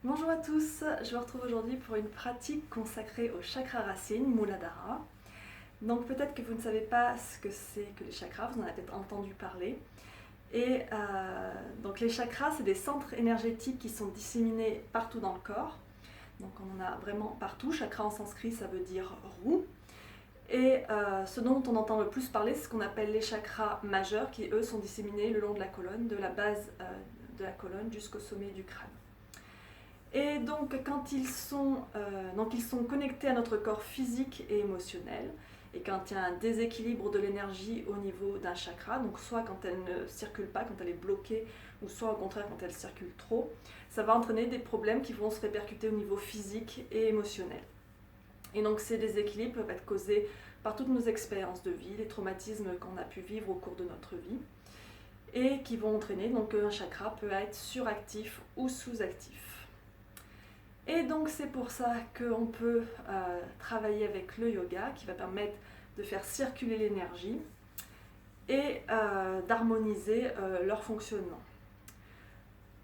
Bonjour à tous, je vous retrouve aujourd'hui pour une pratique consacrée aux chakras racines, Muladhara. Donc peut-être que vous ne savez pas ce que c'est que les chakras, vous en avez peut-être entendu parler. Donc les chakras, c'est des centres énergétiques qui sont disséminés partout dans le corps. Donc on en a vraiment partout. Chakra en sanskrit, ça veut dire roue. Ce dont on entend le plus parler, c'est ce qu'on appelle les chakras majeurs, qui eux sont disséminés le long de la colonne, de la base de la colonne jusqu'au sommet du crâne. Et donc quand ils sont connectés à notre corps physique et émotionnel, et quand il y a un déséquilibre de l'énergie au niveau d'un chakra, donc soit quand elle ne circule pas, quand elle est bloquée, ou soit au contraire quand elle circule trop, ça va entraîner des problèmes qui vont se répercuter au niveau physique et émotionnel. Et donc ces déséquilibres peuvent être causés par toutes nos expériences de vie, les traumatismes qu'on a pu vivre au cours de notre vie, et qui vont entraîner donc un chakra peut être suractif ou sous-actif. Et donc c'est pour ça qu'on peut travailler avec le yoga qui va permettre de faire circuler l'énergie et d'harmoniser leur fonctionnement.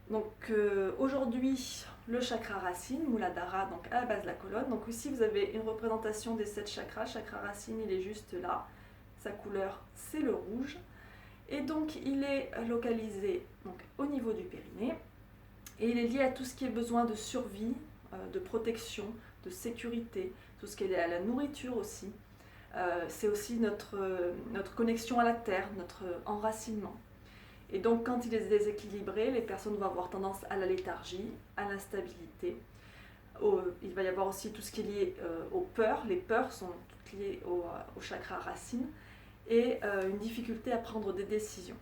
Donc aujourd'hui, le chakra racine, Muladhara, donc à la base de la colonne. Donc ici vous avez une représentation des 7 chakras. Chakra racine, il est juste là. Sa couleur, c'est le rouge. Et donc il est localisé donc, au niveau du périnée. Et il est lié à tout ce qui est besoin de survie, de protection, de sécurité, tout ce qui est lié à la nourriture aussi. C'est aussi notre connexion à la terre, notre enracinement. Et donc quand il est déséquilibré, les personnes vont avoir tendance à la léthargie, à l'instabilité. Il va y avoir aussi tout ce qui est lié aux peurs. Les peurs sont toutes liées au chakra racine et une difficulté à prendre des décisions.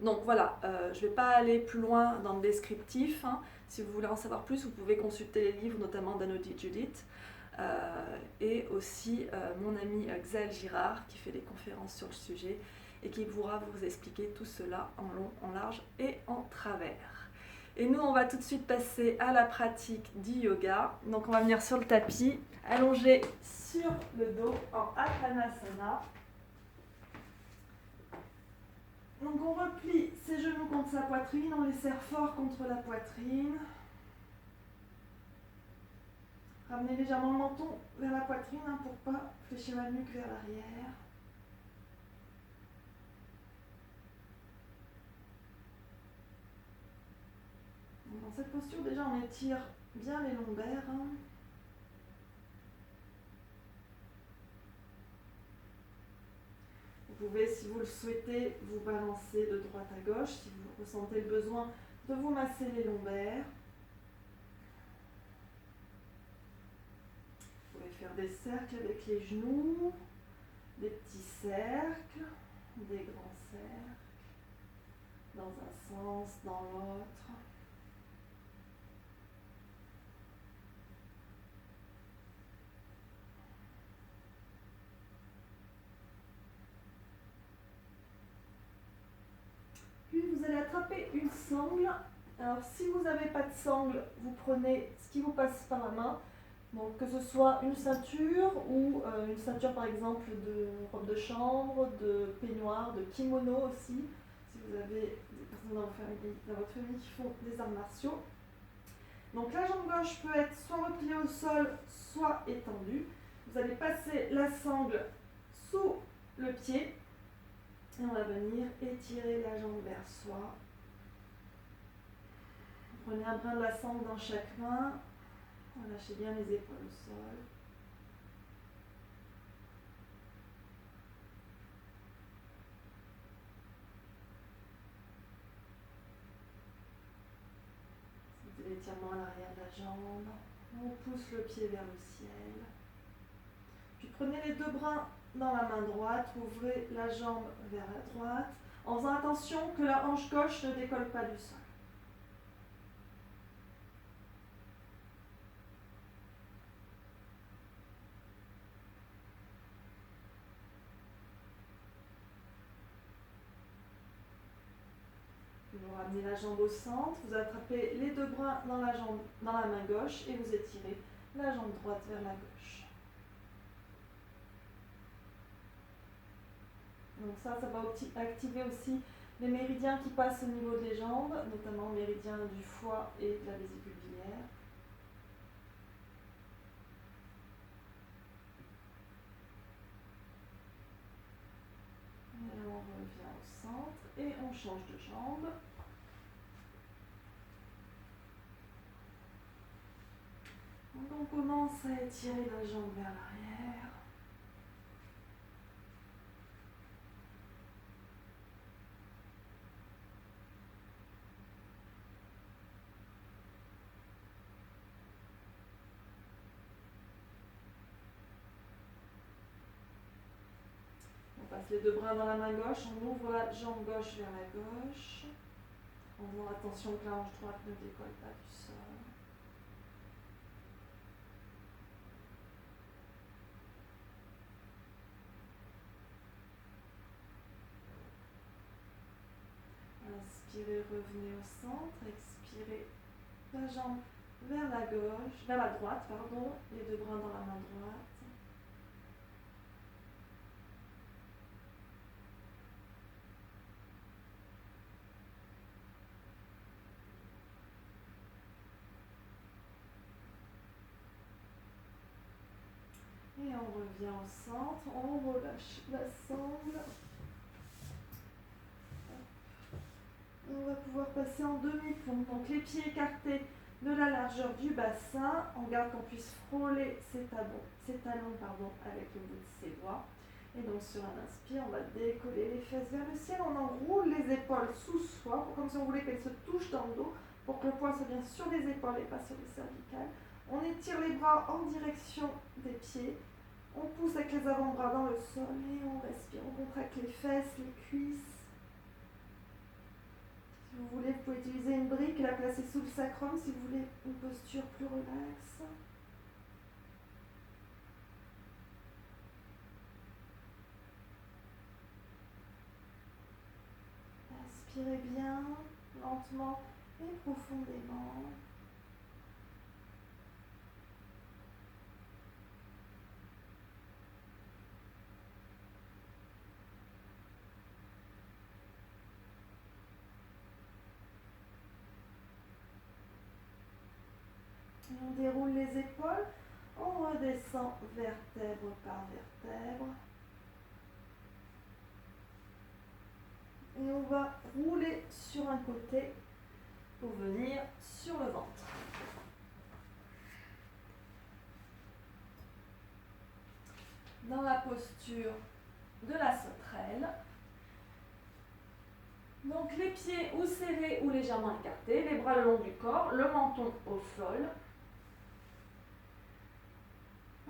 Donc voilà, je ne vais pas aller plus loin dans le descriptif. Si vous voulez en savoir plus, vous pouvez consulter les livres, notamment d'Anodie Judith, et aussi mon ami Xaël Girard, qui fait des conférences sur le sujet, et qui pourra vous expliquer tout cela en long, en large et en travers. Et nous, on va tout de suite passer à la pratique du yoga. Donc on va venir sur le tapis, allongé sur le dos en Uttanasana. Donc on replie ses genoux contre sa poitrine, on les serre fort contre la poitrine. Ramenez légèrement le menton vers la poitrine pour ne pas fléchir la nuque vers l'arrière. Dans cette posture, déjà on étire bien les lombaires. Vous pouvez, si vous le souhaitez, vous balancer de droite à gauche, si vous ressentez le besoin de vous masser les lombaires. Vous pouvez faire des cercles avec les genoux, des petits cercles, des grands cercles, dans un sens, dans l'autre. Puis vous allez attraper une sangle. Alors si vous n'avez pas de sangle, vous prenez ce qui vous passe par la main. Donc que ce soit une ceinture ou une ceinture par exemple de robe de chambre, de peignoir, de kimono aussi. Si vous avez des personnes dans votre famille qui font des arts martiaux. Donc la jambe gauche peut être soit repliée au sol, soit étendue. Vous allez passer la sangle sous le pied. Et on va venir étirer la jambe vers soi. Prenez un brin de la sangle dans chaque main. Relâchez bien les épaules au sol. C'est l'étirement à l'arrière de la jambe. On pousse le pied vers le ciel. Puis prenez les deux bras dans la main droite, ouvrez la jambe vers la droite, en faisant attention que la hanche gauche ne décolle pas du sol. Vous ramenez la jambe au centre, vous attrapez les deux bras dans la main gauche et vous étirez la jambe droite vers la gauche. Donc ça va activer aussi Les méridiens qui passent au niveau des jambes, notamment le méridien du foie et de la vésicule biliaire. Et on revient au centre et on change de jambe. Donc on commence à étirer la jambe vers l'arrière. On passe les deux bras dans la main gauche, on ouvre la jambe gauche vers la gauche, en faisant attention que la hanche droite ne décolle pas du sol. Inspirez, revenez au centre, expirez la jambe vers la gauche, vers la droite, pardon, les deux bras dans la main droite. Et on revient au centre, on relâche la sangle. On va pouvoir passer en demi-pont. Donc les pieds écartés de la largeur du bassin. On garde qu'on puisse frôler ses talons avec le bout de ses doigts. Et donc sur un inspire, on va décoller les fesses vers le ciel. On enroule les épaules sous soi, comme si on voulait qu'elles se touchent dans le dos, pour que le poids soit bien sur les épaules et pas sur les cervicales. On étire les bras en direction des pieds. On pousse avec les avant-bras dans le sol et on respire. On contracte les fesses, les cuisses. Si vous voulez, vous pouvez utiliser une brique et la placer sous le sacrum si vous voulez une posture plus relaxe. Inspirez bien, lentement et profondément. Et on déroule les épaules, on redescend vertèbre par vertèbre. Et on va rouler sur un côté pour venir sur le ventre. Dans la posture de la sauterelle. Donc les pieds ou serrés ou légèrement écartés, les bras le long du corps, le menton au sol.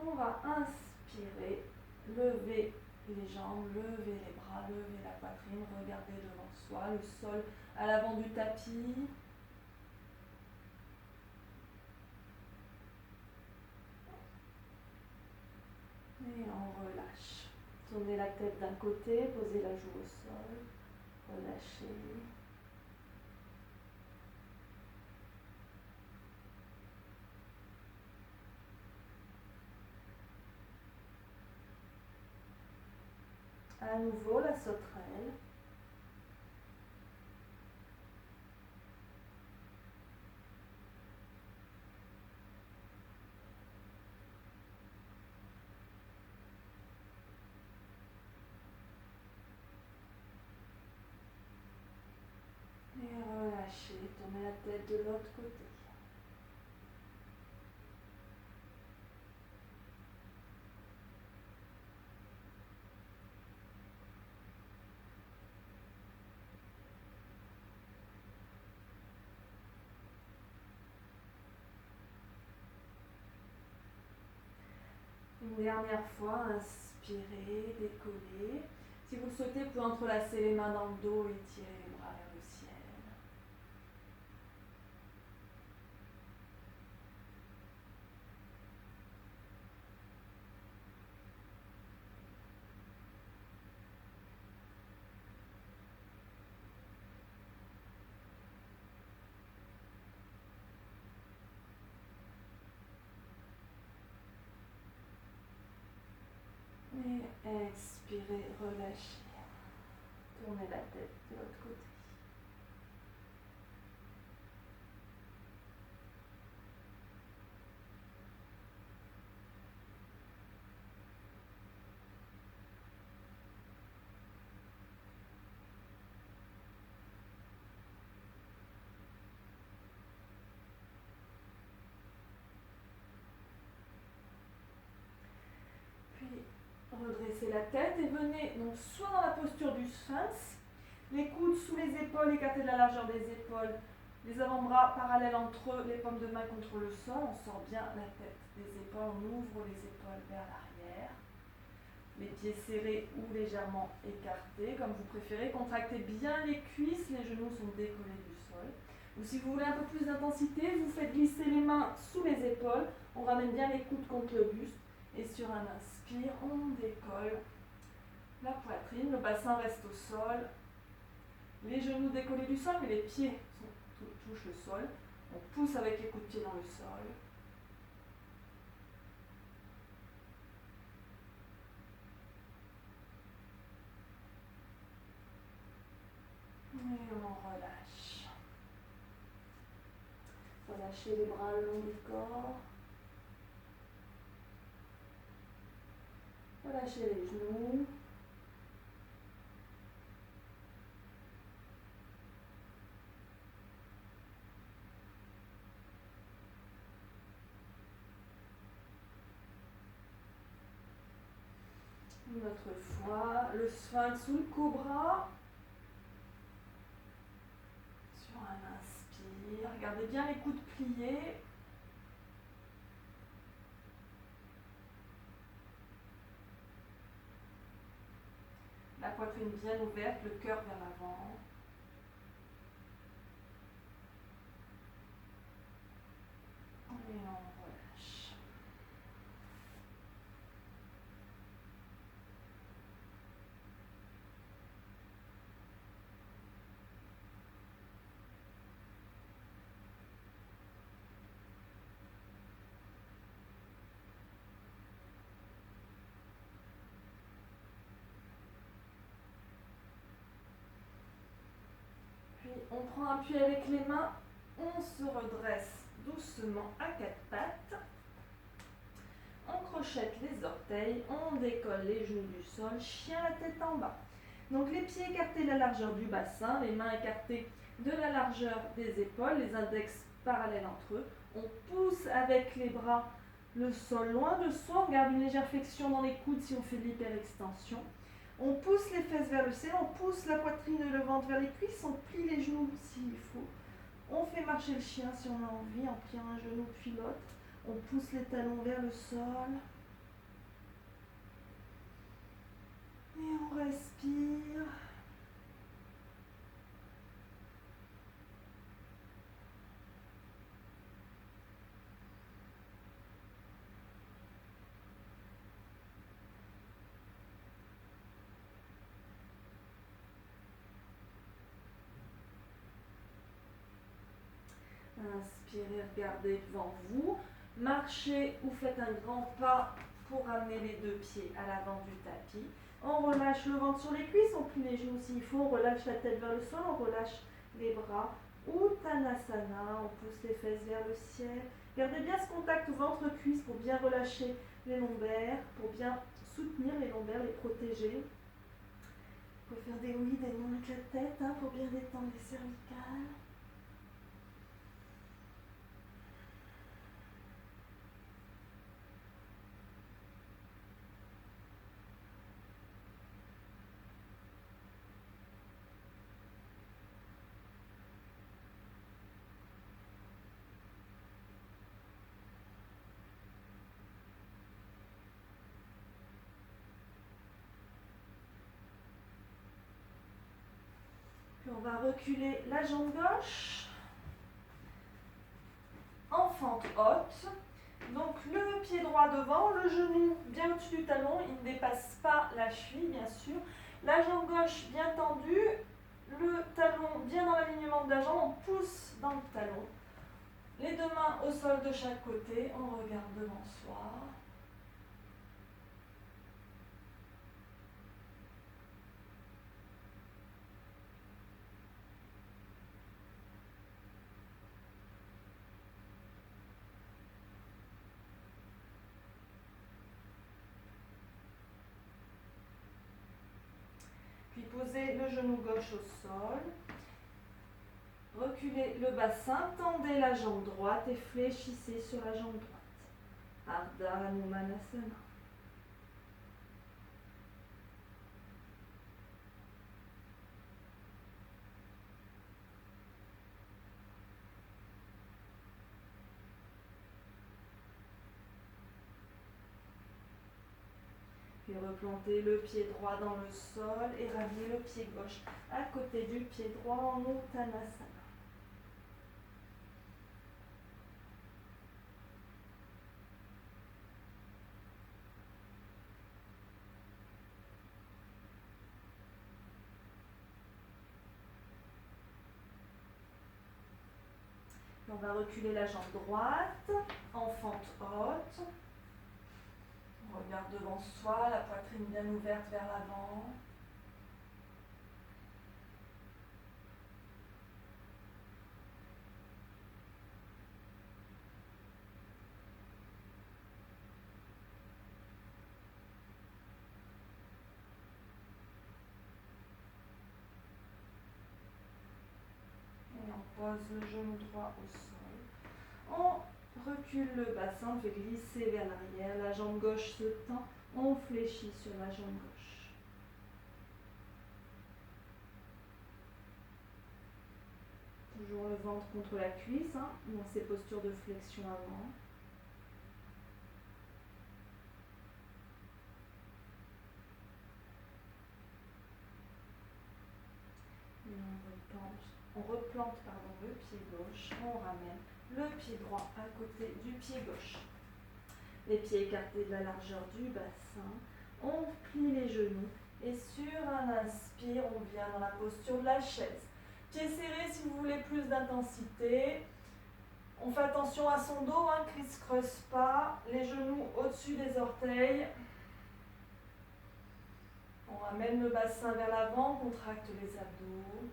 On va inspirer, lever les jambes, lever les bras, lever la poitrine, regarder devant soi, le sol à l'avant du tapis. Et on relâche. Tournez la tête d'un côté, posez la joue au sol, relâchez. À nouveau la sauterelle. Et relâchez, tournez la tête de l'autre côté. Une dernière fois, inspirez, décollez. Si vous le souhaitez, vous pouvez entrelacer les mains dans le dos et tirer les bras vers le ciel. Et expirez, relâchez. Tournez la tête de l'autre côté. baisser la tête et venez donc soit dans la posture du sphinx, les coudes sous les épaules, écartés de la largeur des épaules, les avant-bras parallèles entre eux, les paumes de main contre le sol, on sort bien la tête des épaules, on ouvre les épaules vers l'arrière, les pieds serrés ou légèrement écartés, comme vous préférez, contractez bien les cuisses, les genoux sont décollés du sol. Ou si vous voulez un peu plus d'intensité, vous faites glisser les mains sous les épaules, on ramène bien les coudes contre le buste, et sur un inspire, on décolle la poitrine, le bassin reste au sol, les genoux décollés du sol, mais les pieds touchent le sol. On pousse avec les coups de pied dans le sol. Et on relâche. Relâchez les bras le long du corps. Relâchez les genoux. Une autre fois, le sphinx ou le cobra. Sur un inspire, gardez bien les coudes pliés. La poitrine bien ouverte, le cœur vers l'avant. Et on relâche. Puis on prend appui avec les mains, on se redresse doucement à quatre pattes. On crochette les orteils, on décolle les genoux du sol, chien la tête en bas. Donc les pieds écartés de la largeur du bassin, les mains écartées de la largeur des épaules, les index parallèles entre eux. On pousse avec les bras le sol loin de soi, on garde une légère flexion dans les coudes si on fait de l'hyperextension. On pousse les fesses vers le ciel, on pousse la poitrine et le ventre vers les cuisses, on plie les genoux s'il faut. On fait marcher le chien si on a envie, en pliant un genou puis l'autre. On pousse les talons vers le sol. Et on respire. Inspirez, regardez devant vous. Marchez ou faites un grand pas pour amener les deux pieds à l'avant du tapis. On relâche le ventre sur les cuisses, on plie les genoux s'il faut, on relâche la tête vers le sol, on relâche les bras. Uttanasana, on pousse les fesses vers le ciel. Gardez bien ce contact ventre-cuisse pour bien relâcher les lombaires, pour bien soutenir les lombaires, les protéger. Vous pouvez faire des oui, des non avec la tête pour bien détendre les cervicales. On va reculer la jambe gauche en fente haute. Donc le pied droit devant, le genou bien au-dessus du talon, il ne dépasse pas la cheville bien sûr. La jambe gauche bien tendue, le talon bien dans l'alignement de la jambe, on pousse dans le talon. Les deux mains au sol de chaque côté, on regarde devant soi. Puis posez le genou gauche au sol. Reculez le bassin, tendez la jambe droite et fléchissez sur la jambe droite. Ardha Hanumanasana. Puis replantez le pied droit dans le sol et ramenez le pied gauche à côté du pied droit en Uttanasana. On va reculer la jambe droite en fente haute. On regarde devant soi, la poitrine bien ouverte vers l'avant. Et on pose le genou droit au sol. On recule le bassin, on fait glisser vers l'arrière. La jambe gauche se tend. On fléchit sur la jambe gauche. Toujours le ventre contre la cuisse, dans ces postures de flexion avant. Et on replante le pied gauche, on ramène le pied droit à côté du pied gauche. Les pieds écartés de la largeur du bassin. On plie les genoux et sur un inspire, on vient dans la posture de la chaise. Pieds serrés si vous voulez plus d'intensité. On fait attention à son dos, criss-cross pas. Les genoux au-dessus des orteils. On ramène le bassin vers l'avant, on contracte les abdos.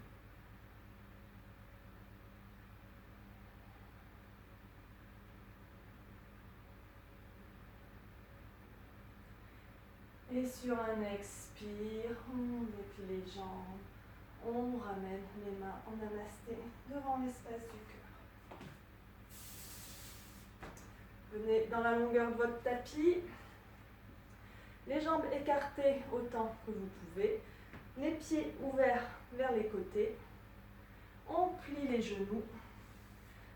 Et sur un expire, on déplie les jambes, on ramène les mains en namasté devant l'espace du cœur. Venez dans la longueur de votre tapis, les jambes écartées autant que vous pouvez, les pieds ouverts vers les côtés. On plie les genoux.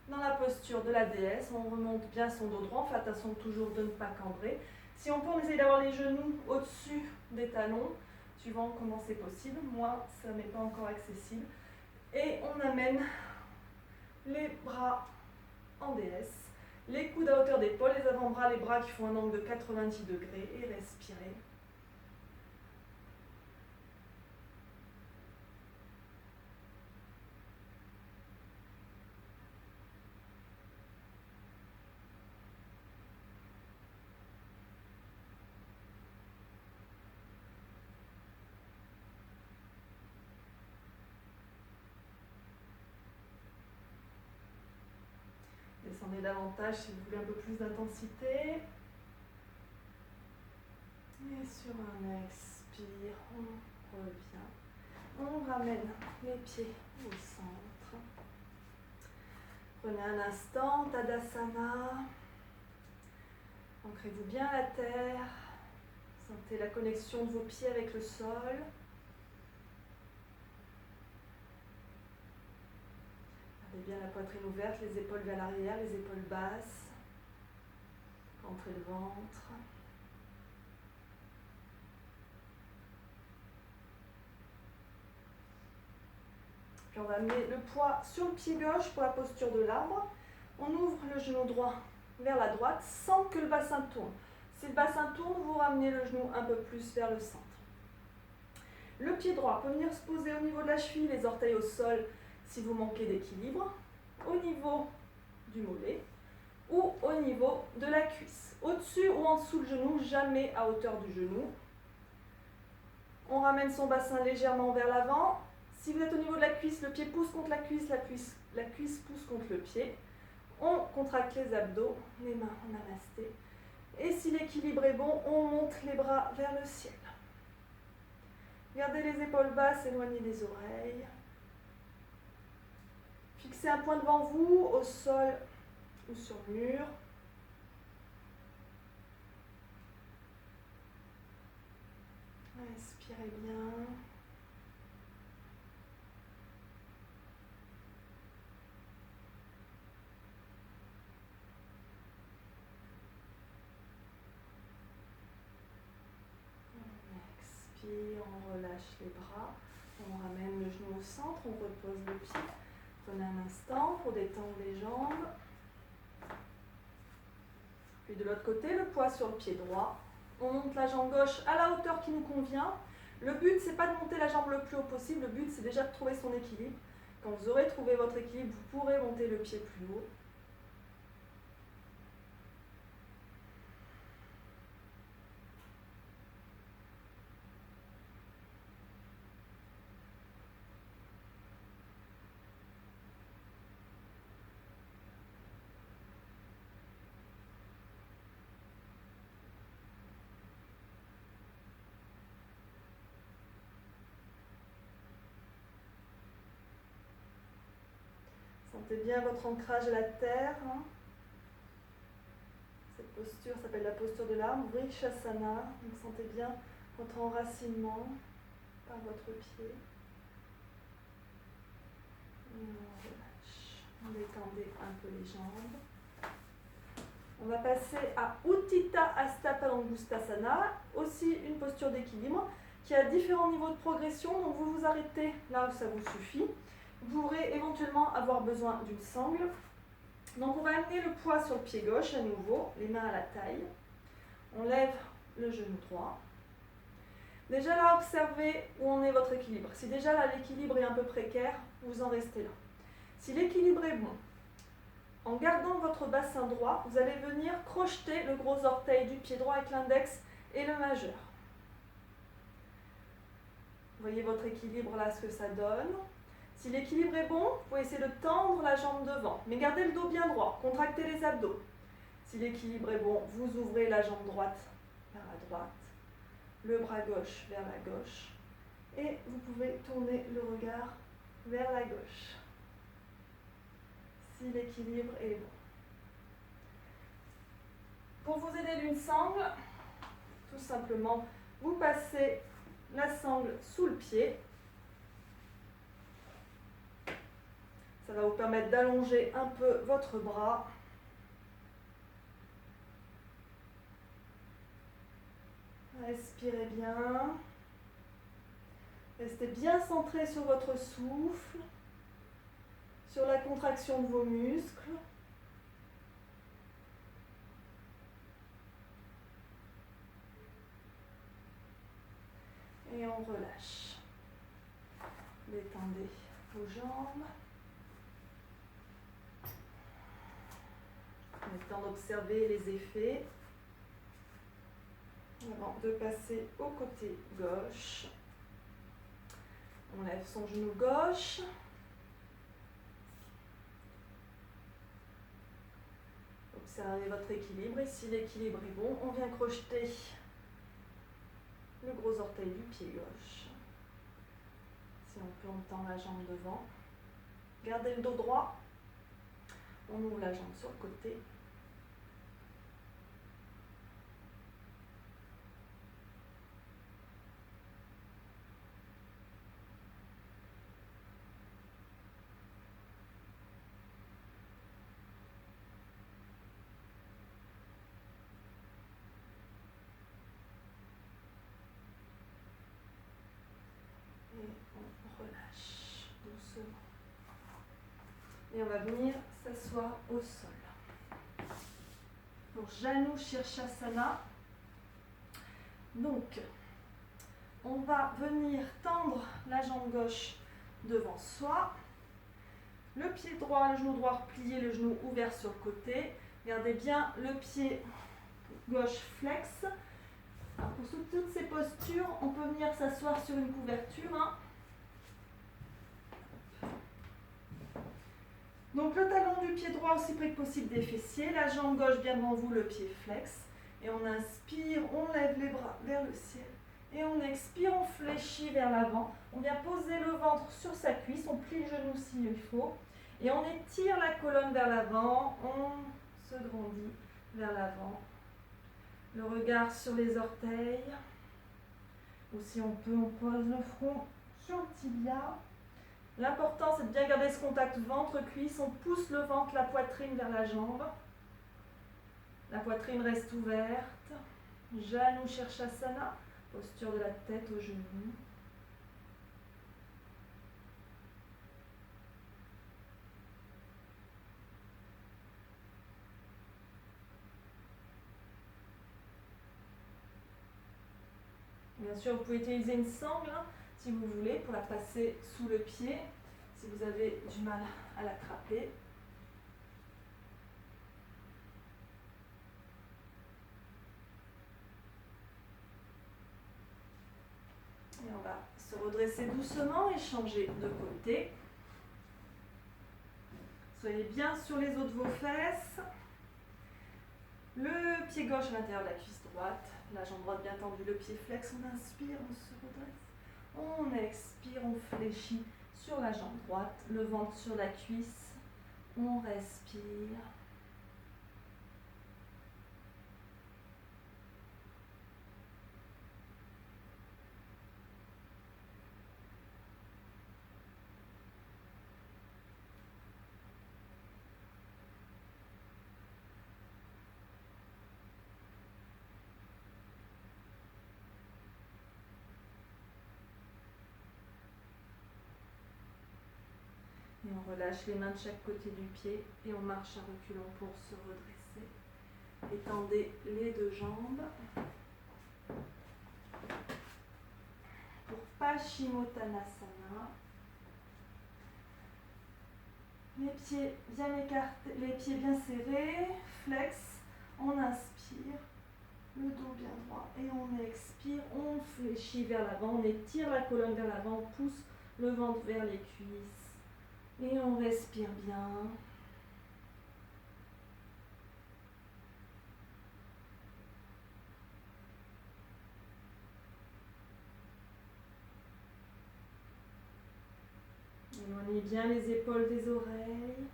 Dans la posture de la déesse, on remonte bien son dos droit, on fait attention toujours de ne pas cambrer. Si on peut, on essaye d'avoir les genoux au-dessus des talons, suivant comment c'est possible. Moi, ça n'est pas encore accessible. Et on amène les bras en déesse, les coudes à hauteur d'épaule, les avant-bras, les bras qui font un angle de 90 degrés et respirez. Descendez davantage si vous voulez un peu plus d'intensité. Et sur un expire, on revient. On ramène les pieds au centre. Prenez un instant, Tadasana. Ancrez-vous bien à la terre. Sentez la connexion de vos pieds avec le sol. Gardez bien la poitrine ouverte, les épaules vers l'arrière, les épaules basses. Rentrez le ventre. Puis on va amener le poids sur le pied gauche pour la posture de l'arbre. On ouvre le genou droit vers la droite sans que le bassin tourne. Si le bassin tourne, vous ramenez le genou un peu plus vers le centre. Le pied droit peut venir se poser au niveau de la cheville, les orteils au sol si vous manquez d'équilibre, au niveau du mollet ou au niveau de la cuisse. Au-dessus ou en dessous le genou, jamais à hauteur du genou. On ramène son bassin légèrement vers l'avant. Si vous êtes au niveau de la cuisse, le pied pousse contre la cuisse pousse contre le pied. On contracte les abdos, les mains en namasté. Et si l'équilibre est bon, on monte les bras vers le ciel. Gardez les épaules basses, éloignez des oreilles. Fixez un point devant vous, au sol ou sur le mur. Inspirez bien. relâche les bras. On ramène le genou au centre, on repose le pied. Prenez un instant pour détendre les jambes. Puis de l'autre côté, le poids sur le pied droit. On monte la jambe gauche à la hauteur qui nous convient. Le but, c'est pas de monter la jambe le plus haut possible. Le but, c'est déjà de trouver son équilibre. Quand vous aurez trouvé votre équilibre, vous pourrez monter le pied plus haut. Sentez bien votre ancrage à la terre. Cette posture s'appelle la posture de l'arbre, Vrikshasana. Donc sentez bien votre enracinement par votre pied. Et on relâche. On détendez un peu les jambes. On va passer à Utthita Hasta Padangusthasana, aussi une posture d'équilibre qui a différents niveaux de progression. Donc vous vous arrêtez là où ça vous suffit. Vous pourrez éventuellement avoir besoin d'une sangle. Donc on va amener le poids sur le pied gauche à nouveau, les mains à la taille. On lève le genou droit. Déjà là, observez où en est votre équilibre. Si déjà là l'équilibre est un peu précaire, vous en restez là. Si l'équilibre est bon, en gardant votre bassin droit, vous allez venir crocheter le gros orteil du pied droit avec l'index et le majeur. Voyez votre équilibre là, ce que ça donne. Si l'équilibre est bon, vous pouvez essayer de tendre la jambe devant, mais gardez le dos bien droit, contractez les abdos. Si l'équilibre est bon, vous ouvrez la jambe droite vers la droite, le bras gauche vers la gauche, et vous pouvez tourner le regard vers la gauche. Si l'équilibre est bon. Pour vous aider d'une sangle, tout simplement, vous passez la sangle sous le pied. Ça va vous permettre d'allonger un peu votre bras. Respirez bien. Restez bien centré sur votre souffle, sur la contraction de vos muscles. Et on relâche. Détendez vos jambes. Prenez le temps d'observer les effets avant de passer au côté gauche. On lève son genou gauche. Observez votre équilibre et si l'équilibre est bon, on vient crocheter le gros orteil du pied gauche. Si on peut, on tend la jambe devant. Gardez le dos droit. On ouvre la jambe sur le côté. Et on relâche doucement. Et on va venir s'asseoir au sol. Pour Janu Shirshasana. Donc, on va venir tendre la jambe gauche devant soi. Le pied droit, le genou droit replié, le genou ouvert sur le côté. Gardez bien le pied gauche flex. Alors pour toutes ces postures, on peut venir s'asseoir sur une couverture. Donc le talon du pied droit aussi près que possible des fessiers, la jambe gauche bien devant vous, le pied flex. Et on inspire, on lève les bras vers le ciel. Et on expire, on fléchit vers l'avant. On vient poser le ventre sur sa cuisse, on plie le genou s'il faut. Et on étire la colonne vers l'avant, on se grandit vers l'avant. Le regard sur les orteils. Ou si on peut, on pose le front sur le tibia. L'important, c'est de bien garder ce contact ventre-cuisse. On pousse le ventre, la poitrine vers la jambe. La poitrine reste ouverte. Janu Shirshasana, posture de la tête au genou. Bien sûr, vous pouvez utiliser une sangle hein, si vous voulez pour la passer sous le pied, si vous avez du mal à l'attraper. Et on va se redresser doucement et changer de côté. Soyez bien sur les os de vos fesses. Le pied gauche à l'intérieur de la cuisse droite, la jambe droite bien tendue, le pied flex. On inspire, on se redresse. On expire, on fléchit sur la jambe droite, le ventre sur la cuisse. On respire. Et on relâche les mains de chaque côté du pied et on marche à reculons pour se redresser. Étendez les deux jambes. Pour Paschimottanasana. Les pieds bien écartés, les pieds bien serrés, flex, on inspire, le dos bien droit et on expire, on fléchit vers l'avant, on étire la colonne vers l'avant, on pousse le ventre vers les cuisses et on respire bien. Éloignez bien les épaules des oreilles.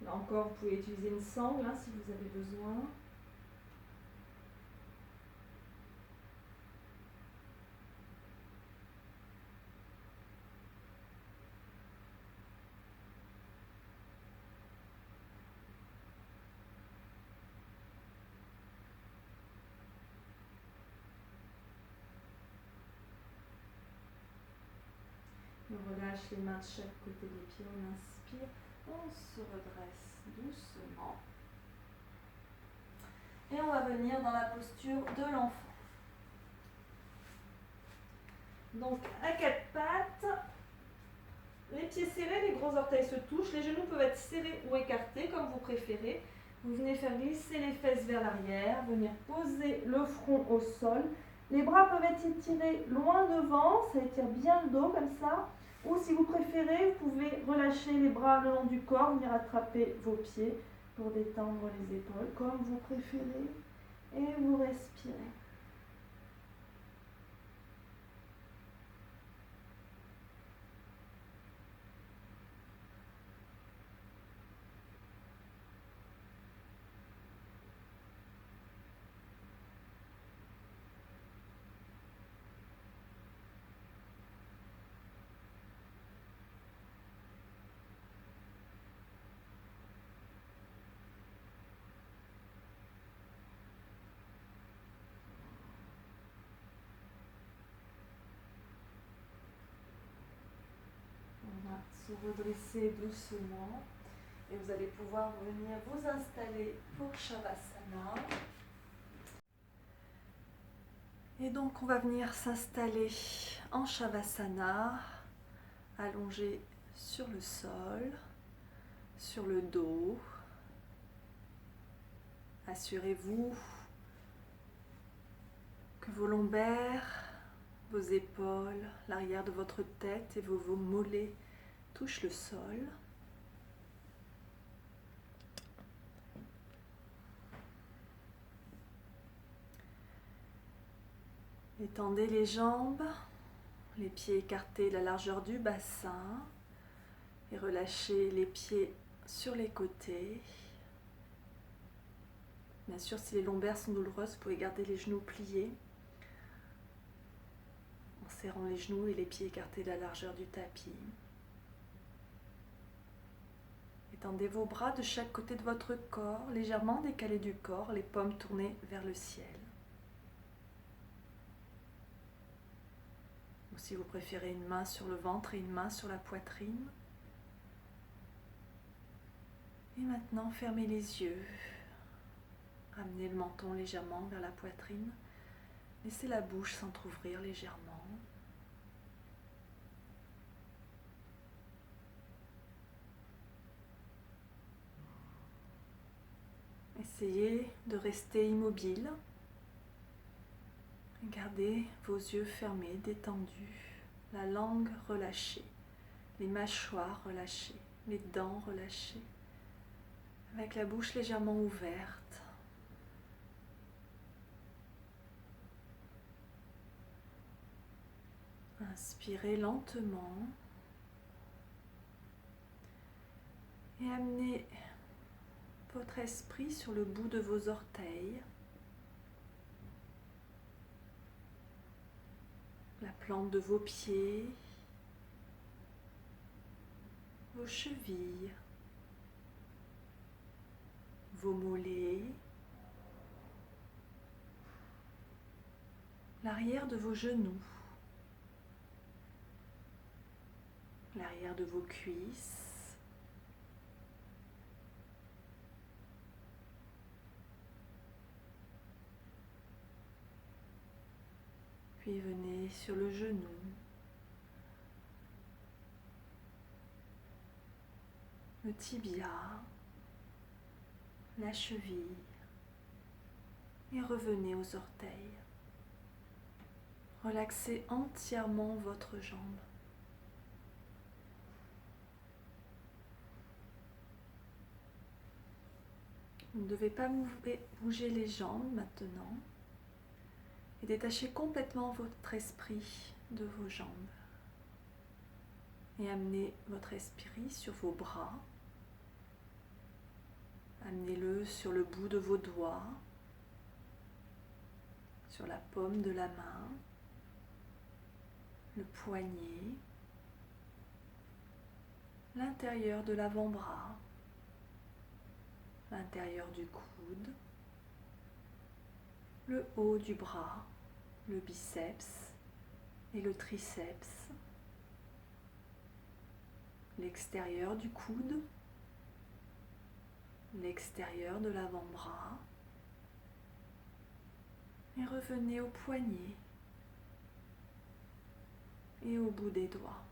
Là encore, vous pouvez utiliser une sangle hein, si vous avez besoin. On relâche les mains de chaque côté des pieds, on inspire, on se redresse doucement. Et on va venir dans la posture de l'enfant. Donc à quatre pattes, les pieds serrés, les gros orteils se touchent, les genoux peuvent être serrés ou écartés comme vous préférez. Vous venez faire glisser les fesses vers l'arrière, venir poser le front au sol. Les bras peuvent être étirés loin devant, ça étire bien le dos comme ça. Ou si vous préférez, vous pouvez relâcher les bras le long du corps, venir attraper vos pieds pour détendre les épaules, comme vous préférez. Et vous respirez. Se redresser doucement et vous allez pouvoir venir vous installer pour Shavasana. Et donc on va venir s'installer en Shavasana, allongé sur le sol, sur le dos. Assurez-vous que vos lombaires, vos épaules, l'arrière de votre tête et vos mollets touche le sol. Étendez les jambes, les pieds écartés de la largeur du bassin et relâchez les pieds sur les côtés. Bien sûr, si les lombaires sont douloureuses, vous pouvez garder les genoux pliés en serrant les genoux et les pieds écartés de la largeur du tapis. Étendez vos bras de chaque côté de votre corps, légèrement décalés du corps, les paumes tournées vers le ciel. Ou si vous préférez, une main sur le ventre et une main sur la poitrine. Et maintenant, fermez les yeux. Ramenez le menton légèrement vers la poitrine. Laissez la bouche s'entrouvrir légèrement. Essayez de rester immobile. Gardez vos yeux fermés, détendus, la langue relâchée, les mâchoires relâchées, les dents relâchées, avec la bouche légèrement ouverte. Inspirez lentement et amenez votre esprit sur le bout de vos orteils, la plante de vos pieds, vos chevilles, vos mollets, l'arrière de vos genoux, l'arrière de vos cuisses, puis venez sur le genou, le tibia, la cheville et revenez aux orteils. Relaxez entièrement votre jambe. Vous ne devez pas bouger les jambes maintenant et détachez complètement votre esprit de vos jambes. Et amenez votre esprit sur vos bras. Amenez-le sur le bout de vos doigts, sur la paume de la main, le poignet, l'intérieur de l'avant-bras, l'intérieur du coude, le haut du bras, le biceps et le triceps, l'extérieur du coude, l'extérieur de l'avant-bras et revenez au poignet et au bout des doigts.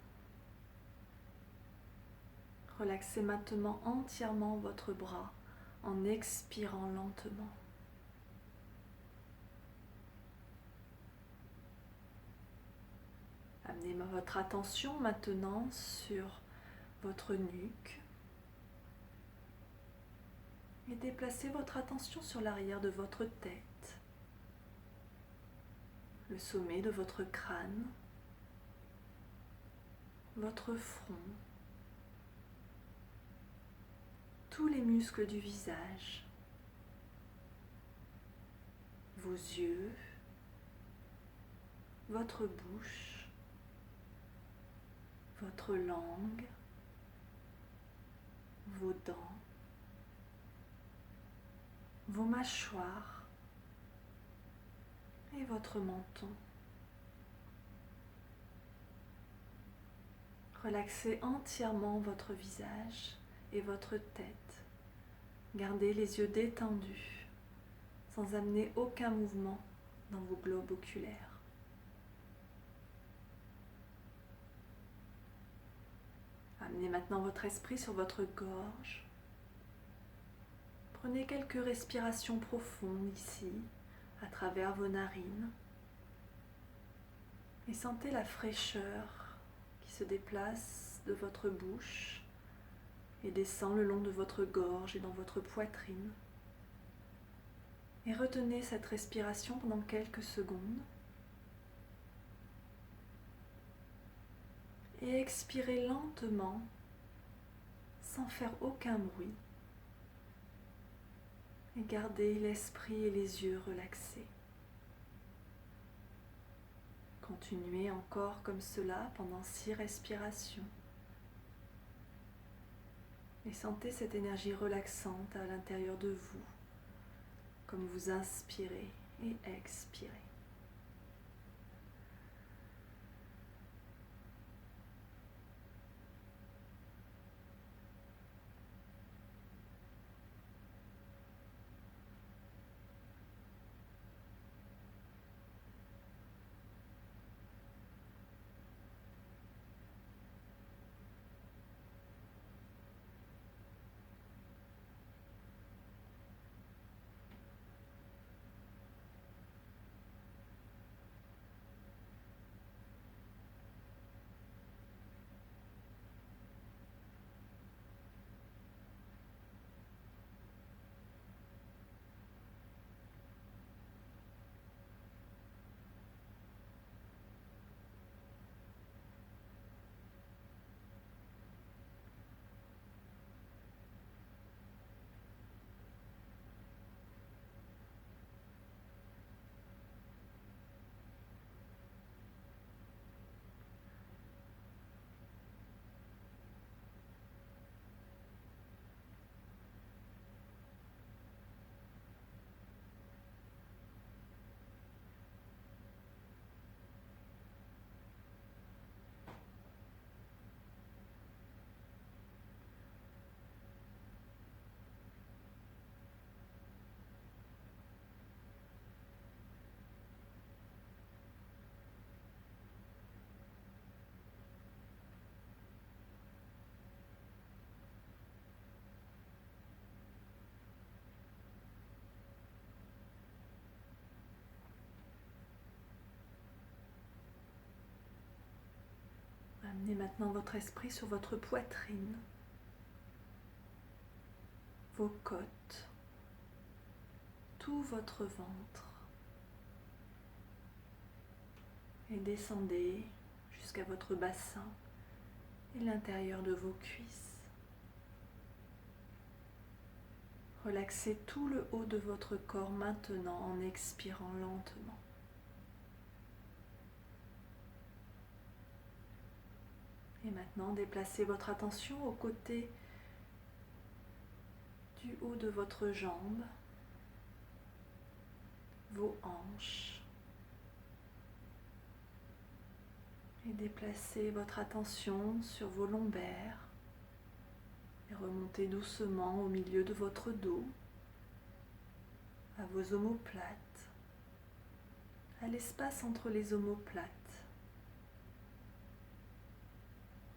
Relaxez maintenant entièrement votre bras en expirant lentement. Amenez votre attention maintenant sur votre nuque et déplacez votre attention sur l'arrière de votre tête, le sommet de votre crâne, votre front, tous les muscles du visage, vos yeux, votre bouche, votre langue, vos dents, vos mâchoires et votre menton. Relaxez entièrement votre visage et votre tête. Gardez les yeux détendus, sans amener aucun mouvement dans vos globes oculaires. Amenez maintenant votre esprit sur votre gorge. Prenez quelques respirations profondes ici, à travers vos narines. Et sentez la fraîcheur qui se déplace de votre bouche et descend le long de votre gorge et dans votre poitrine. Et retenez cette respiration pendant quelques secondes. Et expirez lentement, sans faire aucun bruit. Et gardez l'esprit et les yeux relaxés. Continuez encore comme cela pendant 6 respirations. Et sentez cette énergie relaxante à l'intérieur de vous, comme vous inspirez et expirez. Amenez maintenant votre esprit sur votre poitrine, vos côtes, tout votre ventre. Et descendez jusqu'à votre bassin et l'intérieur de vos cuisses. Relaxez tout le haut de votre corps maintenant en expirant lentement. Et maintenant, déplacez votre attention au côté du haut de votre jambe, vos hanches. Et déplacez votre attention sur vos lombaires et remontez doucement au milieu de votre dos, à vos omoplates, à l'espace entre les omoplates,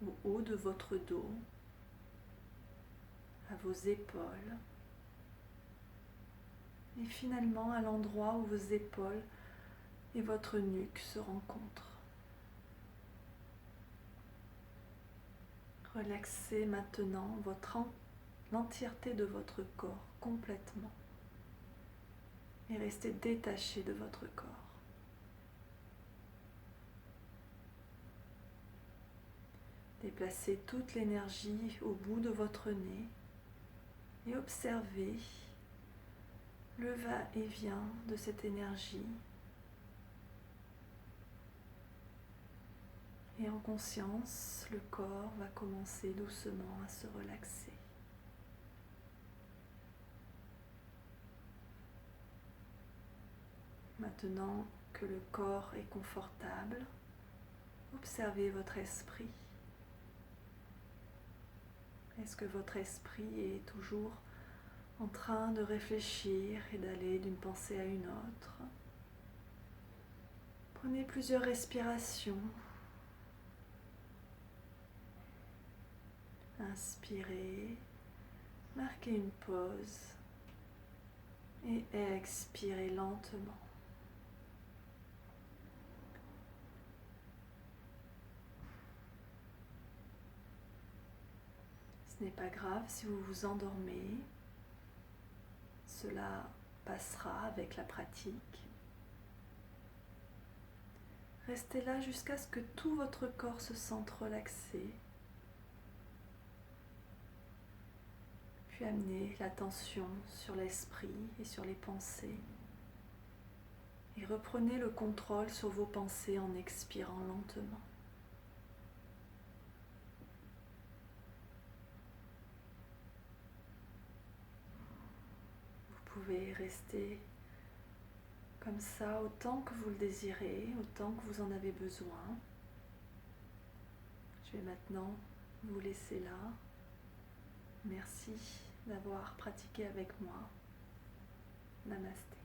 au haut de votre dos, à vos épaules et finalement à l'endroit où vos épaules et votre nuque se rencontrent. Relaxez maintenant l'entièreté de votre corps complètement et restez détaché de votre corps. Déplacez toute l'énergie au bout de votre nez et observez le va-et-vient de cette énergie. Et en conscience, le corps va commencer doucement à se relaxer. Maintenant que le corps est confortable, observez votre esprit. Est-ce que votre esprit est toujours en train de réfléchir et d'aller d'une pensée à une autre? Prenez plusieurs respirations. Inspirez, marquez une pause et expirez lentement. Ce n'est pas grave si vous vous endormez, cela passera avec la pratique. Restez là jusqu'à ce que tout votre corps se sente relaxé. Puis amenez l'attention sur l'esprit et sur les pensées. Et reprenez le contrôle sur vos pensées en expirant lentement. Vous pouvez rester comme ça autant que vous le désirez, autant que vous en avez besoin. Je vais maintenant vous laisser là. Merci d'avoir pratiqué avec moi. Namasté.